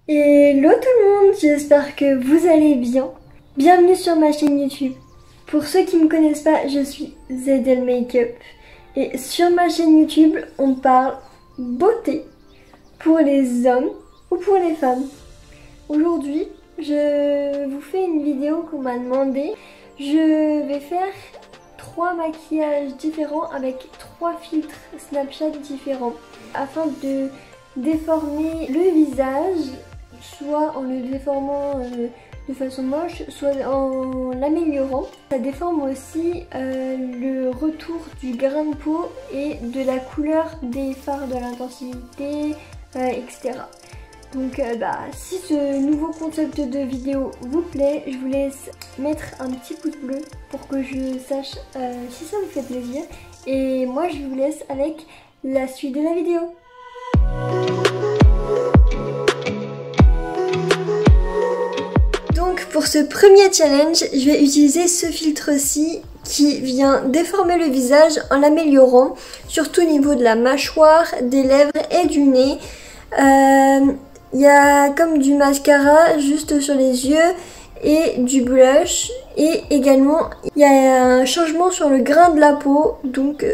Hello tout le monde, j'espère que vous allez bien. Bienvenue sur ma chaîne YouTube. Pour ceux qui ne me connaissent pas, je suis ZL Makeup. Et sur ma chaîne YouTube, on parle beauté pour les hommes ou pour les femmes. Aujourd'hui, je vous fais une vidéo qu'on m'a demandé. Je vais faire 3 maquillages différents avec 3 filtres Snapchat différents afin de déformer le visage, soit en le déformant de façon moche, soit en l'améliorant. Ça déforme aussi le retour du grain de peau et de la couleur des fards, de l'intensité, etc. Donc si ce nouveau concept de vidéo vous plaît, je vous laisse mettre un petit pouce bleu pour que je sache si ça vous fait plaisir. Et moi je vous laisse avec la suite de la vidéo. Donc pour ce premier challenge, je vais utiliser ce filtre-ci qui vient déformer le visage en l'améliorant, surtout au niveau de la mâchoire, des lèvres et du nez. Il y a comme du mascara juste sur les yeux et du blush, et également il y a un changement sur le grain de la peau, donc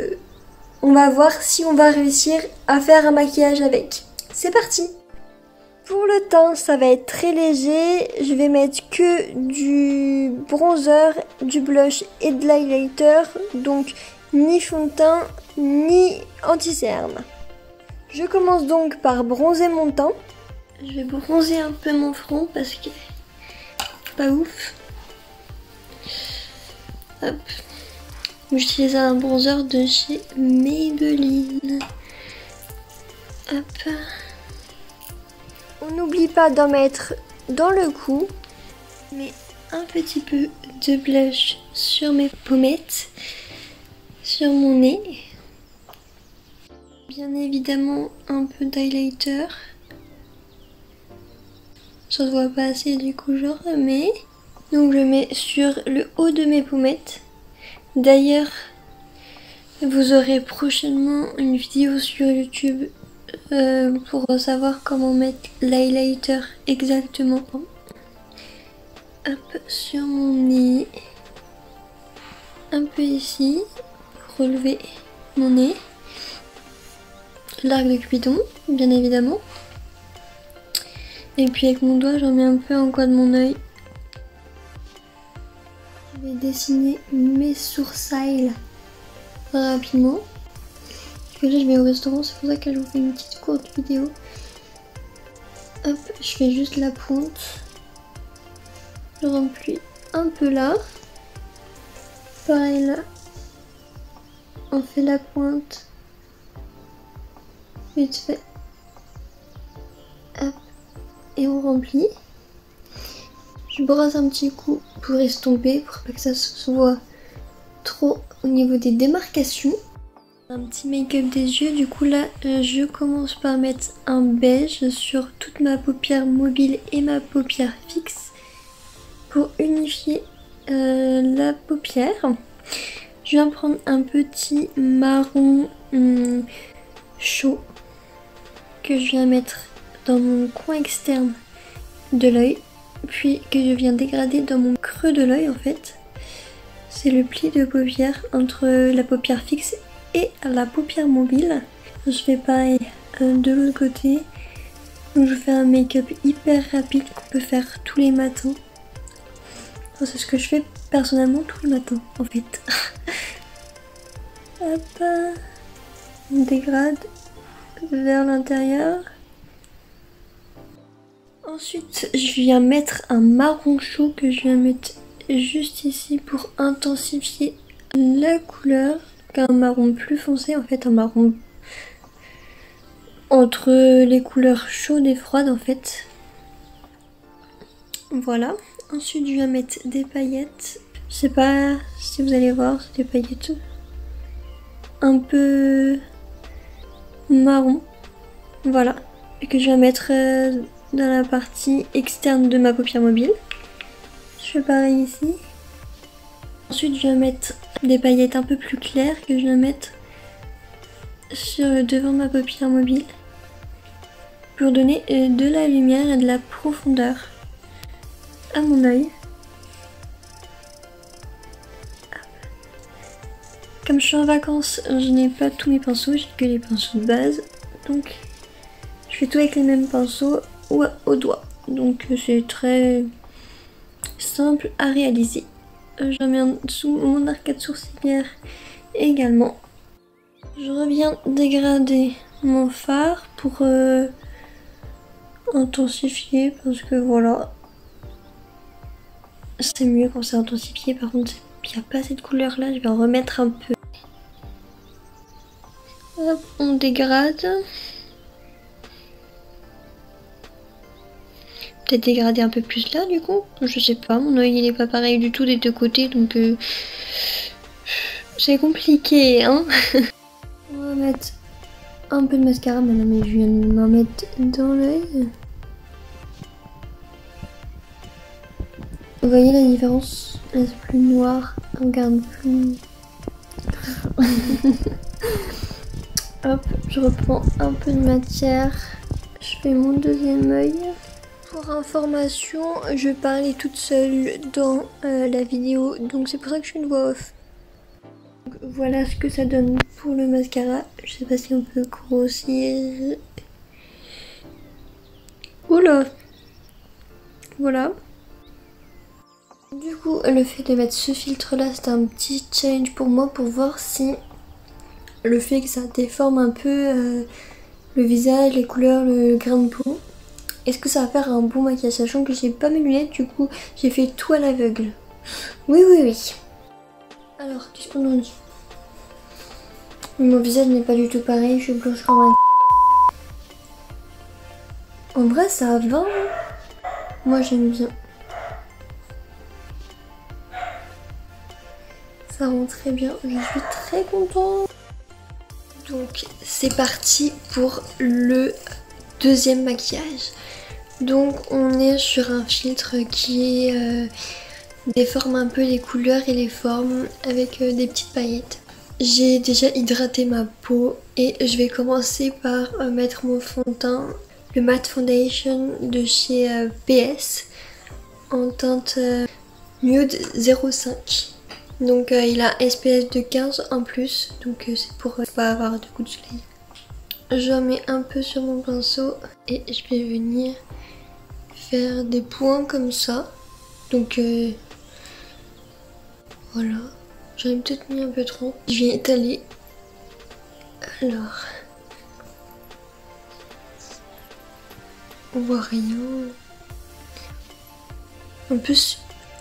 on va voir si on va réussir à faire un maquillage avec. C'est parti! Pour le teint, ça va être très léger. Je vais mettre que du bronzer, du blush et de l'highlighter. Donc ni fond de teint, ni anti-cerne. Je commence donc par bronzer mon teint. Je vais bronzer un peu mon front parce que pas ouf. Hop. J'utilise un bronzer de chez Maybelline. Hop. On n'oublie pas d'en mettre dans le cou. Mais un petit peu de blush sur mes pommettes, sur mon nez. Bien évidemment un peu d'highlighter. Ça se voit pas assez du coup je remets. Donc je mets sur le haut de mes pommettes. D'ailleurs, vous aurez prochainement une vidéo sur YouTube pour savoir comment mettre l'highlighter exactement. Hop, sur mon nez. Un peu ici, pour relever mon nez. L'arc de Cupidon, bien évidemment. Et puis avec mon doigt, j'en mets un peu en coin de mon œil. Je vais dessiner mes sourcils rapidement. Parce que là, je vais au restaurant, c'est pour ça que je vous fais une petite courte vidéo. Hop, je fais juste la pointe. Je remplis un peu là. Pareil là. On fait la pointe. Vite fait. Hop. Et on remplit. Je brosse un petit coup pour estomper, pour pas que ça se voit trop au niveau des démarcations. Un petit make-up des yeux, du coup là je commence par mettre un beige sur toute ma paupière mobile et ma paupière fixe pour unifier la paupière. Je viens prendre un petit marron chaud que je viens mettre dans mon coin externe de l'œil, puis que je viens dégrader dans mon creux de l'œil en fait. C'est le pli de paupière entre la paupière fixe et la paupière mobile. Je fais pareil de l'autre côté. Donc je fais un make-up hyper rapide qu'on peut faire tous les matins. Enfin, c'est ce que je fais personnellement tous les matins en fait. Hop, on dégrade vers l'intérieur. Ensuite, je viens mettre un marron chaud que je viens mettre juste ici pour intensifier la couleur. Un marron plus foncé, en fait, un marron entre les couleurs chaudes et froides en fait. Voilà. Ensuite, je viens mettre des paillettes. Je sais pas si vous allez voir, c'est des paillettes un peu marron. Voilà. Et que je viens mettre dans la partie externe de ma paupière mobile. Je fais pareil ici. Ensuite, je viens mettre des paillettes un peu plus claires que je viens mettre sur le devant de ma paupière mobile. pour donner de la lumière et de la profondeur à mon œil. Comme je suis en vacances, je n'ai pas tous mes pinceaux, j'ai que les pinceaux de base. Donc je fais tout avec les mêmes pinceaux ou au doigt. Donc c'est très simple à réaliser. J'en mets en dessous mon arcade sourcilière également. Je reviens dégrader mon fard pour intensifier parce que voilà. C'est mieux quand c'est intensifié, par contre il n'y a pas assez de couleur là, je vais en remettre un peu. Hop, on dégrade. Peut-être dégrader un peu plus là du coup, je sais pas, mon oeil il est pas pareil du tout des deux côtés donc c'est compliqué hein. On va mettre un peu de mascara maintenant, mais je viens de m'en mettre dans l'œil. Vous voyez la différence? Là c'est plus noir, regarde plus. Hop, je reprends un peu de matière. Je fais mon deuxième œil. Pour information, je parlais toute seule dans la vidéo, donc c'est pour ça que je fais une voix off. Donc, voilà ce que ça donne pour le mascara. Je sais pas si on peut grossir. Oula! Voilà. Du coup, le fait de mettre ce filtre là, c'était un petit challenge pour moi pour voir si le fait que ça déforme un peu le visage, les couleurs, le grain de peau, est-ce que ça va faire un bon maquillage, sachant que j'ai pas mes lunettes, du coup j'ai fait tout à l'aveugle. Oui, oui, oui. Alors, qu'est-ce qu'on en dit? Mon visage n'est pas du tout pareil, je suis blanche comme un... En vrai, ça va. Hein. Moi, j'aime bien. Ça rend très bien, je suis très contente. Donc, c'est parti pour le deuxième maquillage. Donc, on est sur un filtre qui déforme un peu les couleurs et les formes avec des petites paillettes. J'ai déjà hydraté ma peau et je vais commencer par mettre mon fond de teint, le Matte Foundation de chez PS en teinte Nude 05. Donc il a SPF de 15 en plus, donc c'est pour pas avoir de coups de soleil. J'en mets un peu sur mon pinceau et je vais venir faire des points comme ça. Donc voilà. J'en ai peut-être mis un peu trop. Je viens étaler. Alors. On voit rien. En plus,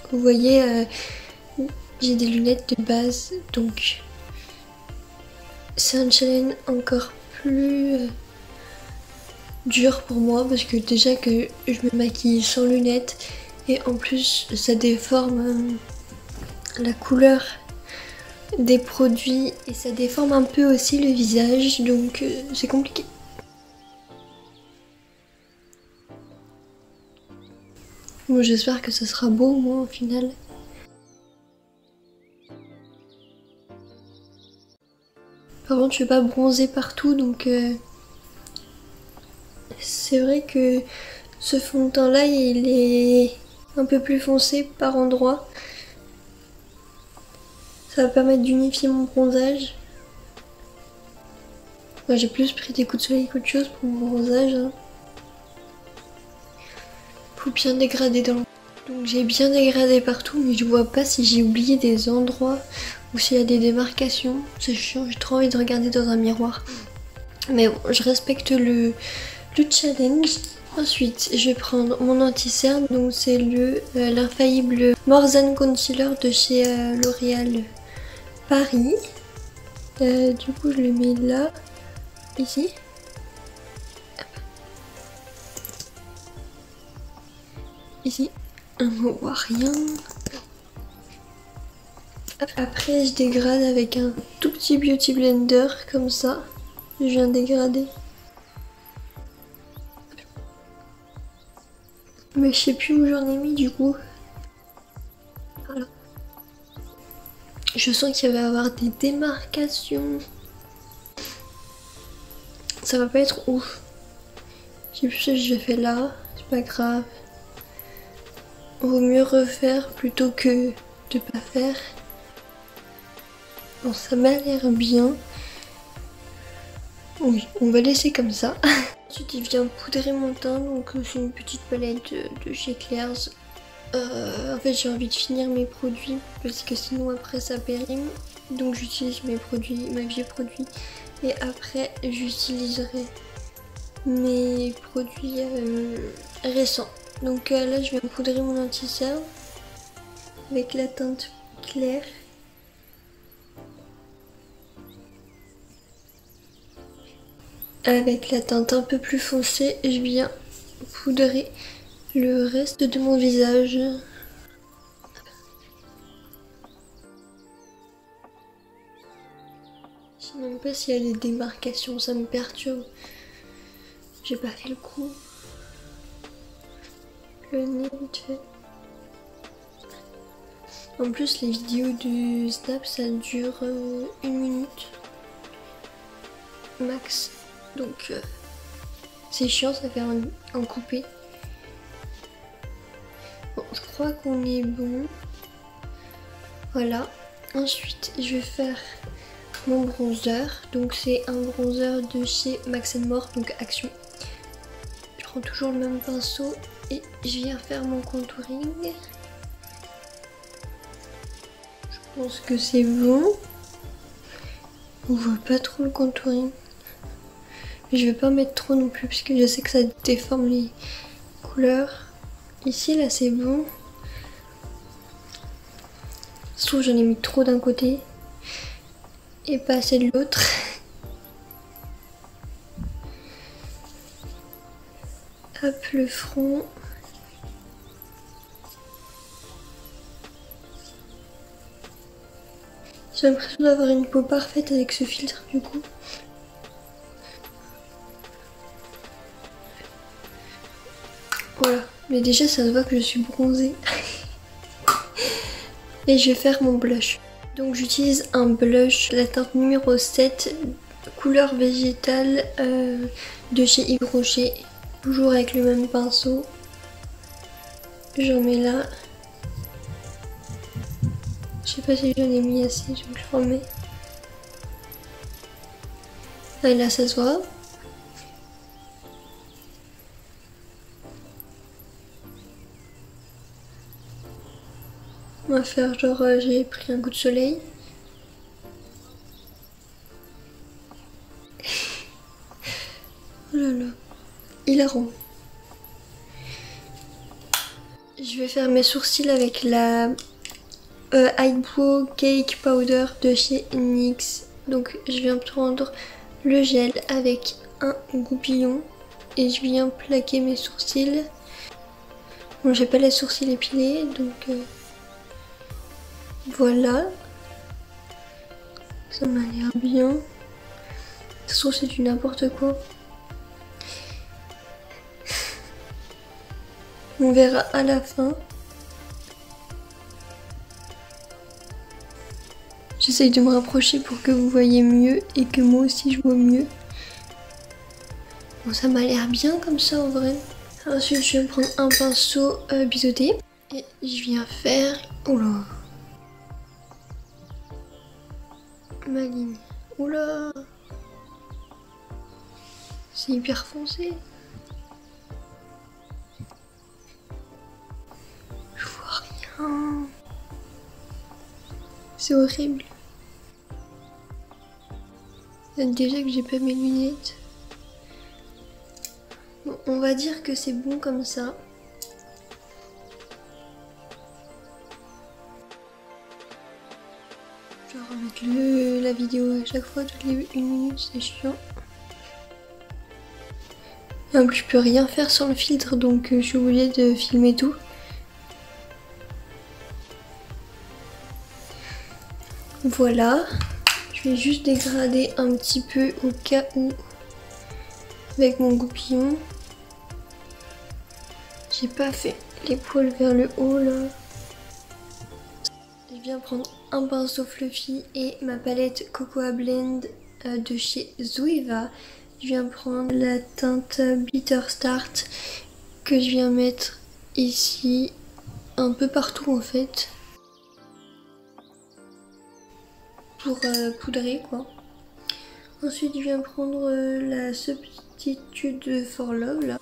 vous voyez, j'ai des lunettes de base. Donc, c'est un challenge encore plus dur pour moi. Parce que déjà que je me maquille sans lunettes. Et en plus, ça déforme la couleur des produits et ça déforme un peu aussi le visage, donc c'est compliqué. Bon, j'espère que ça sera beau moi au final. Par contre, je suis pas bronzée partout, donc c'est vrai que ce fond de teint là, il est un peu plus foncé par endroits. Ça va permettre d'unifier mon bronzage. Moi, j'ai plus pris des coups de soleil qu'autre chose pour mon bronzage. Hein. Faut bien dégrader dans le... Donc j'ai bien dégradé partout, mais je vois pas si j'ai oublié des endroits ou s'il y a des démarcations. C'est chiant, j'ai trop envie de regarder dans un miroir. Mais bon, je respecte le challenge. Ensuite, je vais prendre mon anti-cerne. Donc c'est l'infaillible More Than Concealer de chez L'Oréal Paris. Du coup, je le mets là, ici. Ici, on ne voit rien. Après, je dégrade avec un tout petit beauty blender comme ça. Je viens de dégrader. Mais je sais plus où j'en ai mis du coup. Voilà. Je sens qu'il va y avoir des démarcations. Ça va pas être ouf. C'est pour ça que je fais là, c'est pas grave. Vaut mieux refaire plutôt que de pas faire. Bon, ça m'a l'air bien. Oui, on va laisser comme ça. Ensuite, il vient poudrer mon teint, donc c'est une petite palette de chez Claire's. En fait, j'ai envie de finir mes produits parce que sinon après ça périme. Donc j'utilise mes produits, mes vieux produits, et après j'utiliserai mes produits récents. Donc là, je viens poudrer mon anti-cerne avec la teinte claire. Avec la teinte un peu plus foncée, je viens poudrer le reste de mon visage. Je sais même pas s'il y a des démarcations, ça me perturbe. J'ai pas fait le coup. Le nez vite fait. En plus, les vidéos du Snap, ça dure 1 minute max. Donc c'est chiant, ça fait un coupé. Bon, je crois qu'on est bon. Voilà. Ensuite, je vais faire mon bronzer. Donc c'est un bronzer de chez Max More, donc Action. Je prends toujours le même pinceau et je viens faire mon contouring. Je pense que c'est bon. On voit pas trop le contouring. Je vais pas mettre trop non plus parce que je sais que ça déforme les couleurs. Ici là c'est bon. Je trouve que j'en ai mis trop d'un côté et pas assez de l'autre. Hop, le front. J'ai l'impression d'avoir une peau parfaite avec ce filtre du coup. Voilà, mais déjà ça se voit que je suis bronzée. Et je vais faire mon blush. Donc j'utilise un blush, la teinte numéro 7, couleur végétale de chez Yves Rocher. Toujours avec le même pinceau. J'en mets là. Je sais pas si j'en ai mis assez, donc je remets. Et là ça se voit. On va faire genre j'ai pris un coup de soleil. Oh là là, hilarant. Je vais faire mes sourcils avec la Eyebrow Cake Powder de chez NYX. Donc je viens prendre le gel avec un goupillon et je viens plaquer mes sourcils. Bon, j'ai pas les sourcils épilés, donc voilà. Ça m'a l'air bien. Ça se trouve c'est du n'importe quoi. On verra à la fin. J'essaye de me rapprocher pour que vous voyez mieux et que moi aussi je vois mieux. Bon, ça m'a l'air bien comme ça en vrai. Ensuite je vais prendre un pinceau biseauté et je viens faire... Oula, ma ligne. Oula, c'est hyper foncé. Je vois rien. C'est horrible. Déjà que j'ai pas mes lunettes. Bon, on va dire que c'est bon comme ça. Je vais remettre la vidéo à chaque fois, toutes les 1 minute, c'est chiant. Et en plus, je peux rien faire sans le filtre, donc je suis obligée de filmer tout. Voilà. Je vais juste dégrader un petit peu au cas où avec mon goupillon. J'ai pas fait les poils vers le haut là. Je viens prendre un pinceau fluffy et ma palette Cocoa Blend de chez Zoeva. je viens prendre la teinte Bitter Start que je viens mettre ici, un peu partout en fait, pour poudrer quoi. Ensuite, je viens prendre la Substitute for Love là.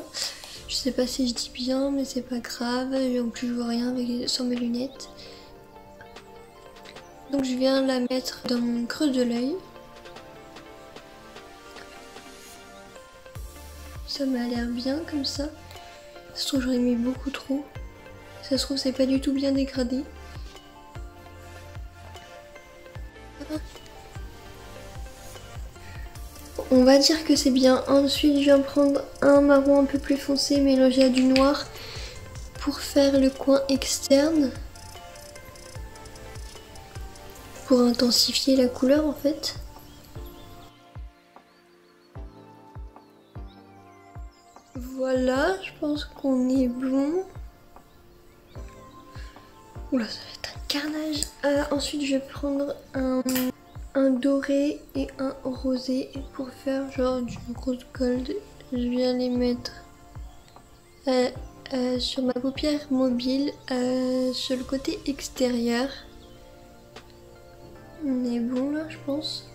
Je sais pas si je dis bien, mais c'est pas grave. En plus, je vois rien sans mes lunettes. Donc, je viens la mettre dans mon creux de l'œil. Ça m'a l'air bien comme ça. Ça se trouve, j'aurais mis beaucoup trop. Ça se trouve, c'est pas du tout bien dégradé. On va dire que c'est bien. Ensuite, je viens prendre un marron un peu plus foncé mélangé à du noir pour faire le coin externe. Pour intensifier la couleur en fait. Voilà, je pense qu'on est bon. Oula, ça va être un carnage. Ensuite, je vais prendre un doré et un rosé pour faire genre du rose gold. Je viens les mettre sur ma paupière mobile, sur le côté extérieur. On est bon là, je pense.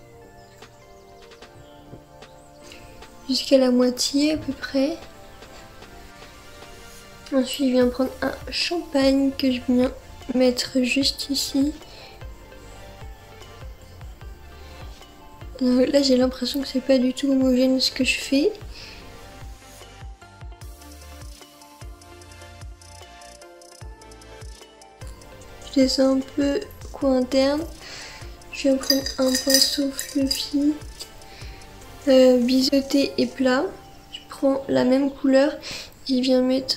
Jusqu'à la moitié à peu près. Ensuite, je viens prendre un champagne que je viens mettre juste ici. Là, j'ai l'impression que c'est pas du tout homogène ce que je fais. Je descends un peu coin interne. Je vais prendre un pinceau fluffy, biseauté et plat. Je prends la même couleur et je viens mettre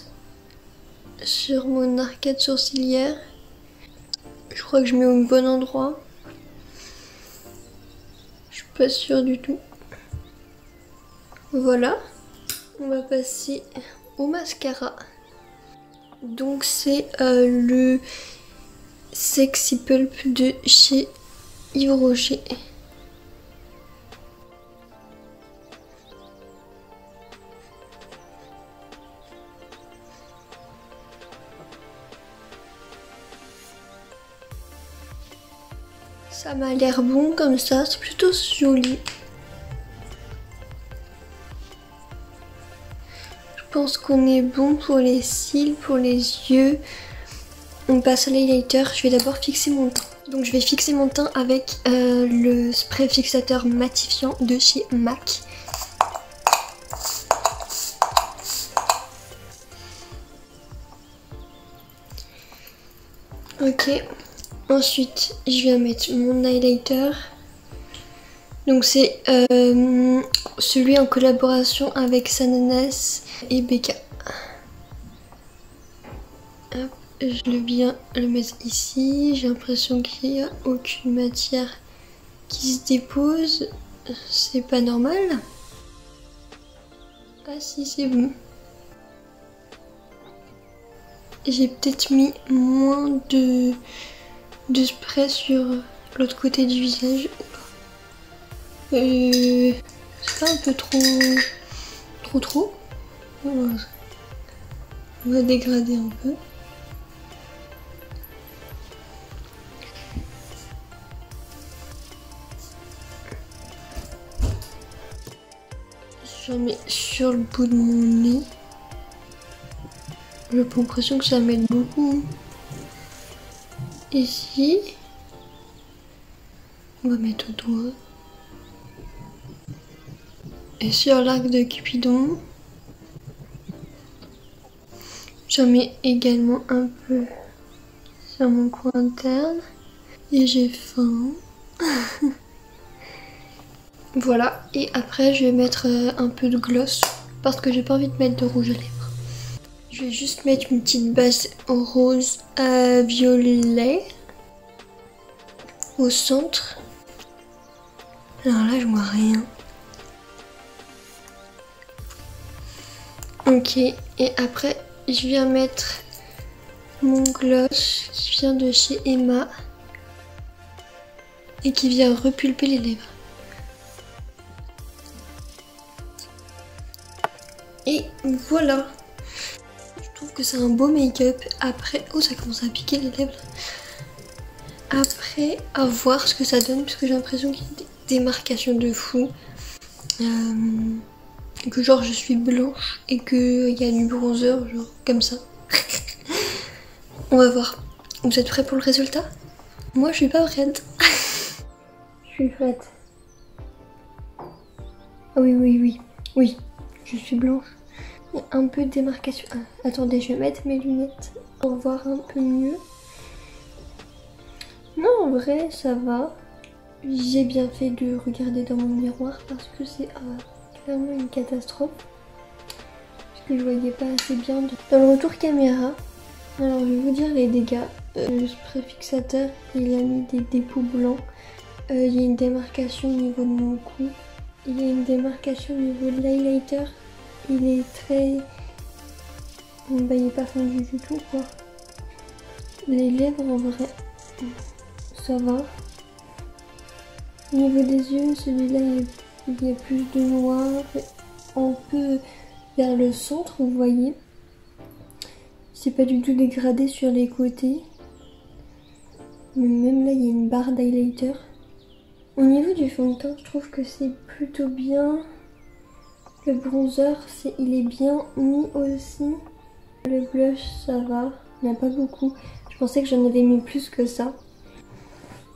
sur mon arcade sourcilière. Je crois que je mets au bon endroit. Je suis pas sûre du tout. Voilà. On va passer au mascara. Donc c'est le Sexy Pulp de chez Yves Rocher. Ça m'a l'air bon comme ça, c'est plutôt joli. Je pense qu'on est bon pour les cils, pour les yeux. On passe à l'highlighter. Je vais d'abord fixer mon teint. Donc je vais fixer mon teint avec le spray fixateur matifiant de chez MAC. Ok. Ensuite, je viens mettre mon highlighter. Donc c'est celui en collaboration avec Sananas et Becca. Hop, je viens le mettre ici. J'ai l'impression qu'il n'y a aucune matière qui se dépose. C'est pas normal. Ah si, c'est bon. J'ai peut-être mis moins de spray sur l'autre côté du visage. C'est pas un peu trop. On va dégrader un peu. J'en mets sur le bout de mon nez. J'ai l'impression que ça m'aide beaucoup. Ici. On va mettre au doigt. Et sur l'arc de Cupidon. J'en mets également un peu sur mon coin interne. Et j'ai faim. Voilà. Et après, je vais mettre un peu de gloss. Parce que j'ai pas envie de mettre de rouge à lèvres. Je vais juste mettre une petite base rose à violet. Au centre. Alors là, je vois rien. Ok. Et après, je viens mettre mon gloss qui vient de chez Emma. Et qui vient repulper les lèvres. Et voilà. Je trouve que c'est un beau make-up. Après, oh ça commence à piquer les lèvres. Après, à voir ce que ça donne, parce que j'ai l'impression qu'il y a des démarcations de fou. Que genre je suis blanche et qu'il y a du bronzer, genre comme ça. On va voir. Vous êtes prêts pour le résultat? Moi je suis pas prête. Je suis prête. Ah oui, oui, oui. Oui, je suis blanche. Il y a un peu de démarcation. Ah, attendez, je vais mettre mes lunettes pour voir un peu mieux. Non, en vrai, ça va. J'ai bien fait de regarder dans mon miroir parce que c'est clairement une catastrophe. Parce que je voyais pas assez bien dans le retour caméra. Alors, je vais vous dire les dégâts. Le spray fixateur, il a mis des dépôts blancs. Il y a une démarcation au niveau de mon cou. Il y a une démarcation au niveau de l'highlighter. Il est très... Bon, bah, il n'est pas fondu du tout, quoi. Les lèvres, en vrai, ça va. Au niveau des yeux, celui-là, il y a plus de noir. Un peu vers le centre, vous voyez. C'est pas du tout dégradé sur les côtés. Mais même là, il y a une barre d'highlighter. Au niveau du fond de teint, je trouve que c'est plutôt bien. Le bronzer, il est bien mis aussi. Le blush, ça va. Il n'y en a pas beaucoup. Je pensais que j'en avais mis plus que ça.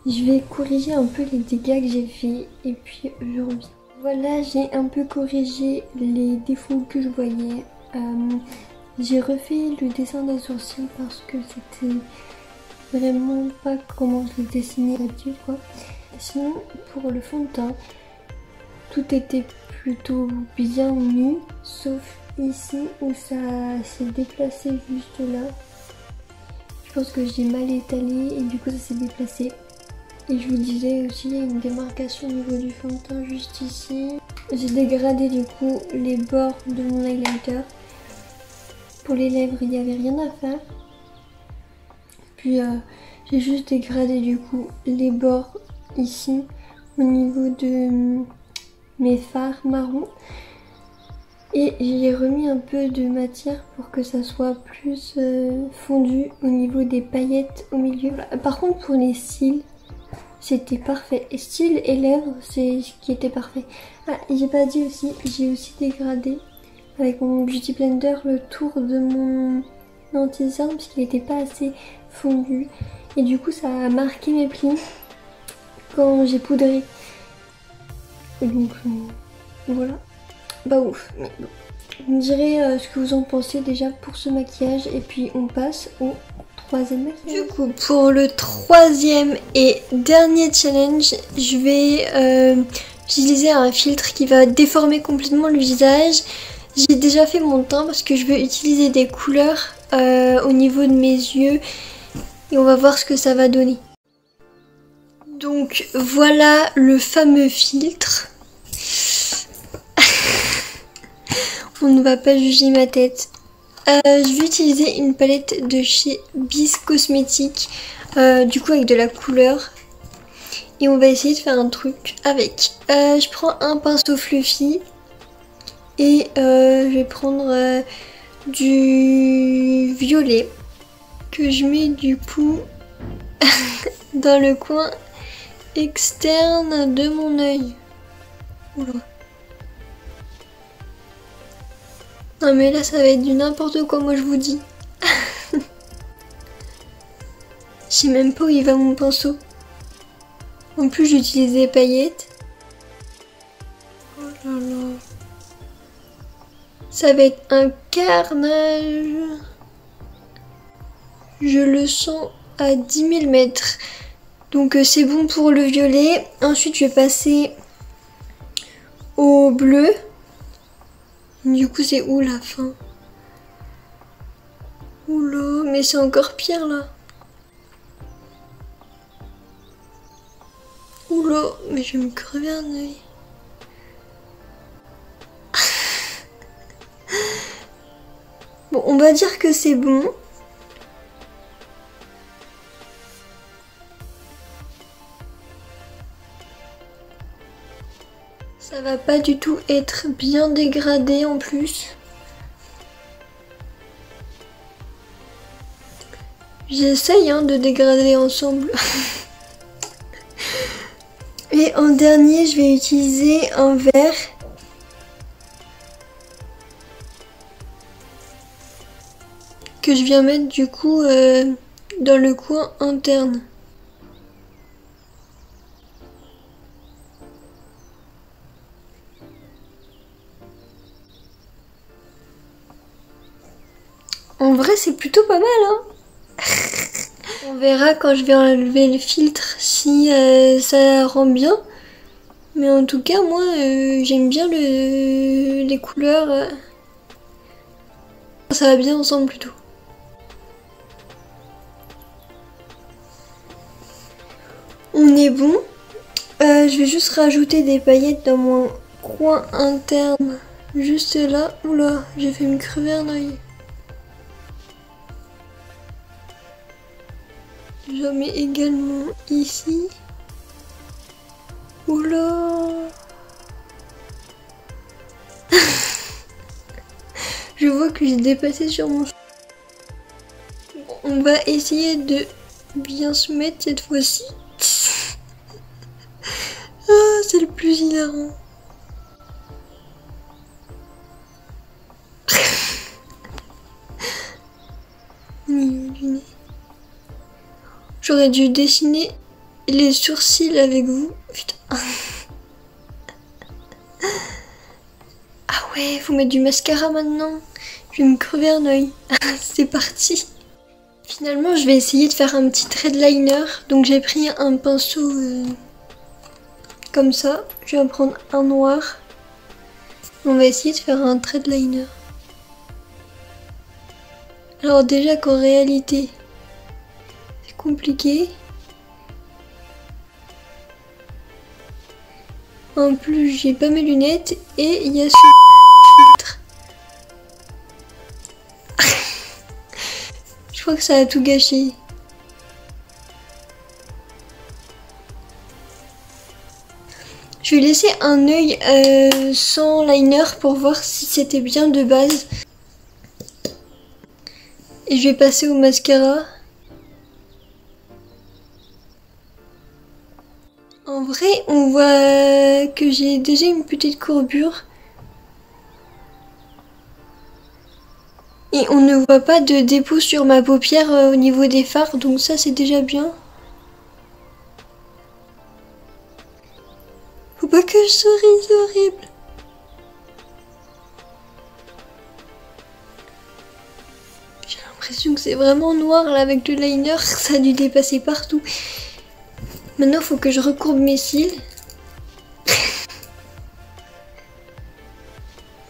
Je vais corriger un peu les dégâts que j'ai fait et puis je reviens. Voilà, j'ai un peu corrigé les défauts que je voyais. J'ai refait le dessin des sourcils parce que c'était vraiment pas comment je le dessinais d'habitude, quoi. Sinon, pour le fond de teint, tout était plutôt bien mis, sauf ici où ça s'est déplacé juste là. Je pense que j'ai mal étalé et du coup ça s'est déplacé. Et je vous disais aussi, il y a une démarcation au niveau du fond de teint juste ici. J'ai dégradé du coup les bords de mon highlighter. Pour les lèvres, il n'y avait rien à faire. Puis j'ai juste dégradé du coup les bords ici au niveau de mes fards marron. Et j'ai remis un peu de matière pour que ça soit plus fondu au niveau des paillettes au milieu. Par contre pour les cils, c'était parfait. Et cils et lèvres, c'est ce qui était parfait. Ah, j'ai pas dit aussi, j'ai aussi dégradé avec mon Beauty Blender le tour de mon anti-cerne parce qu'il n'était pas assez fondu. Et du coup ça a marqué mes plis quand j'ai poudré. Et donc voilà. Bah ouf. Mais bon. Vous me direz ce que vous en pensez déjà pour ce maquillage et puis on passe au troisième maquillage. Du coup pour le troisième et dernier challenge, je vais utiliser un filtre qui va déformer complètement le visage. J'ai déjà fait mon teint parce que je veux utiliser des couleurs au niveau de mes yeux et on va voir ce que ça va donner. Donc voilà le fameux filtre. On ne va pas juger ma tête. Je vais utiliser une palette de chez Bis Cosmetics, du coup avec de la couleur. Et on va essayer de faire un truc avec. Je prends un pinceau fluffy et je vais prendre du violet que je mets du coup dans le coin externe de mon œil. Oula. Non mais là ça va être du n'importe quoi, moi je vous dis. Je sais même pas où il va mon pinceau. En plus j'utilise des paillettes. Oh là là. Ça va être un carnage. Je le sens à 10 000 mètres. Donc c'est bon pour le violet. Ensuite je vais passer au bleu. Du coup c'est où la fin? Oula, mais c'est encore pire là. Oula, mais je vais me crever un œil. Bon, on va dire que c'est bon. Ça va pas du tout être bien dégradé en plus. J'essaye hein, de dégrader ensemble. Et en dernier, je vais utiliser un vert. Que je viens mettre du coup dans le coin interne. En vrai, c'est plutôt pas mal, hein. On verra quand je vais enlever le filtre si ça rend bien. Mais en tout cas, moi, j'aime bien les couleurs. Ça va bien ensemble plutôt. On est bon. Je vais juste rajouter des paillettes dans mon coin interne. Juste là. Oula, j'ai fait me crever un oeil. J'en mets également ici. Oula. Je vois que j'ai dépassé sur mon... Bon, on va essayer de bien se mettre cette fois-ci. Ah, c'est le plus hilarant. Au niveau du nez. J'aurais dû dessiner les sourcils avec vous. Putain. Ah ouais, faut mettre du mascara maintenant. Je vais me crever un oeil. C'est parti. Finalement, je vais essayer de faire un petit trait de liner. Donc j'ai pris un pinceau comme ça. Je vais en prendre un noir. On va essayer de faire un trait de liner. Alors déjà qu'en réalité, c'est compliqué. En plus, j'ai pas mes lunettes et il y a ce filtre. Je crois que ça a tout gâché. Je vais laisser un œil sans liner pour voir si c'était bien de base. Et je vais passer au mascara. En vrai, on voit que j'ai déjà une petite courbure. Et on ne voit pas de dépôt sur ma paupière au niveau des fards, donc ça c'est déjà bien. Faut pas que je souris, c'est horrible. J'ai l'impression que c'est vraiment noir là avec le liner, ça a dû dépasser partout. Maintenant, il faut que je recourbe mes cils.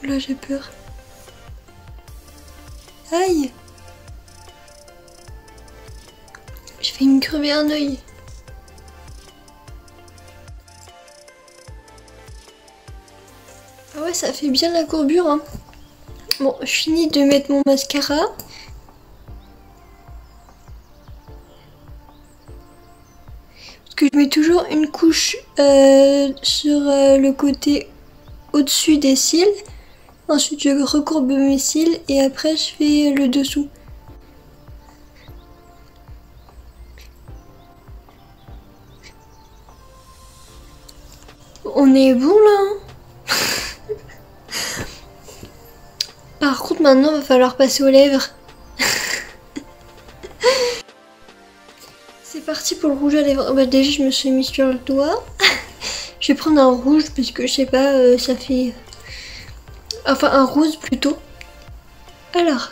Là, j'ai peur. Aïe! Je vais me crever un œil. Ah ouais, ça fait bien la courbure, hein. Bon, je finis de mettre mon mascara. Que je mets toujours une couche sur le côté au-dessus des cils. Ensuite je recourbe mes cils et après je fais le dessous. On est bon là hein. Par contre maintenant il va falloir passer aux lèvres. C'est parti pour le rouge à lèvres. Bah, déjà je me suis mis sur le doigt. Je vais prendre un rouge parce que je sais pas, ça fait... Enfin un rose plutôt. Alors.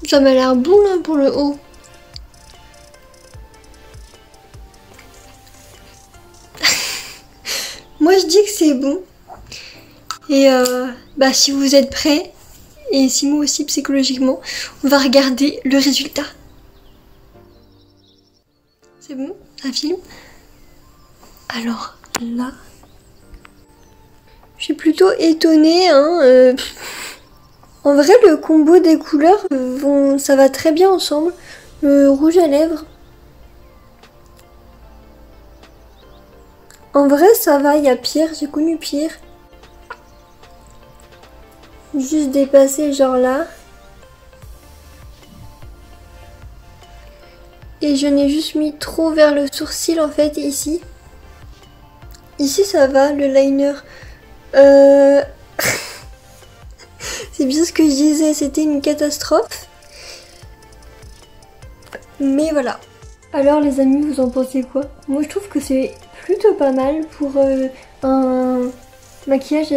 Ça m'a l'air bon là pour le haut. Moi je dis que c'est bon. Et bah si vous êtes prêts, et si moi aussi psychologiquement, on va regarder le résultat. C'est bon, ça filme. Alors là, je suis plutôt étonnée. Hein, En vrai, le combo des couleurs, ça va très bien ensemble. Le rouge à lèvres. En vrai ça va, il y a pire, j'ai connu pire. Juste dépasser genre là. Et je n'ai juste mis trop vers le sourcil en fait ici. Ici ça va, le liner. C'est bien ce que je disais, c'était une catastrophe. Mais voilà. Alors les amis, vous en pensez quoi? Moi je trouve que c'est plutôt pas mal pour un maquillage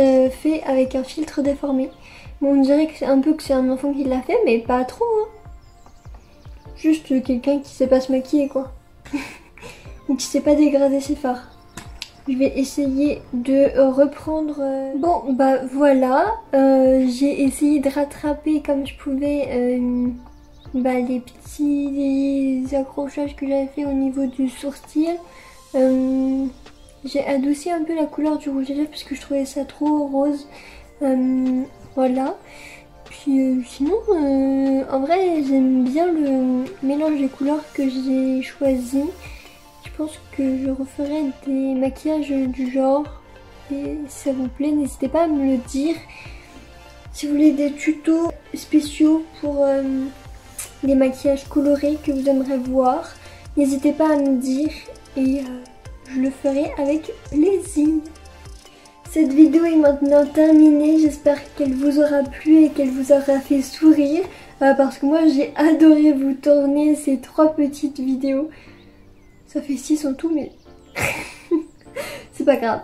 fait avec un filtre déformé. Bon, on dirait que c'est un peu que c'est un enfant qui l'a fait, mais pas trop hein. Juste quelqu'un qui sait pas se maquiller quoi. Ou qui sait pas dégrader ses fards. Je vais essayer de reprendre... Bon bah voilà, j'ai essayé de rattraper comme je pouvais les petits accrochages que j'avais fait au niveau du sourcil. J'ai adouci un peu la couleur du rouge à lèvres parce que je trouvais ça trop rose. Voilà. Puis sinon, en vrai, j'aime bien le mélange des couleurs que j'ai choisi. Je pense que je referai des maquillages du genre. Et si ça vous plaît, n'hésitez pas à me le dire. Si vous voulez des tutos spéciaux pour des maquillages colorés que vous aimeriez voir, n'hésitez pas à me dire et je le ferai avec plaisir. Cette vidéo est maintenant terminée, j'espère qu'elle vous aura plu et qu'elle vous aura fait sourire parce que moi j'ai adoré vous tourner ces 3 petites vidéos. Ça fait 6 en tout mais c'est pas grave.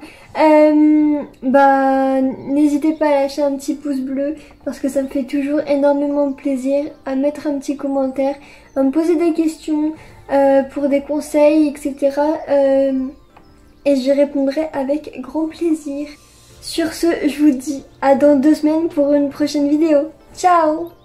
N'hésitez pas à lâcher un petit pouce bleu parce que ça me fait toujours énormément de plaisir, à mettre un petit commentaire, à me poser des questions pour des conseils etc. Et j'y répondrai avec grand plaisir. Sur ce, je vous dis à dans 2 semaines pour une prochaine vidéo. Ciao!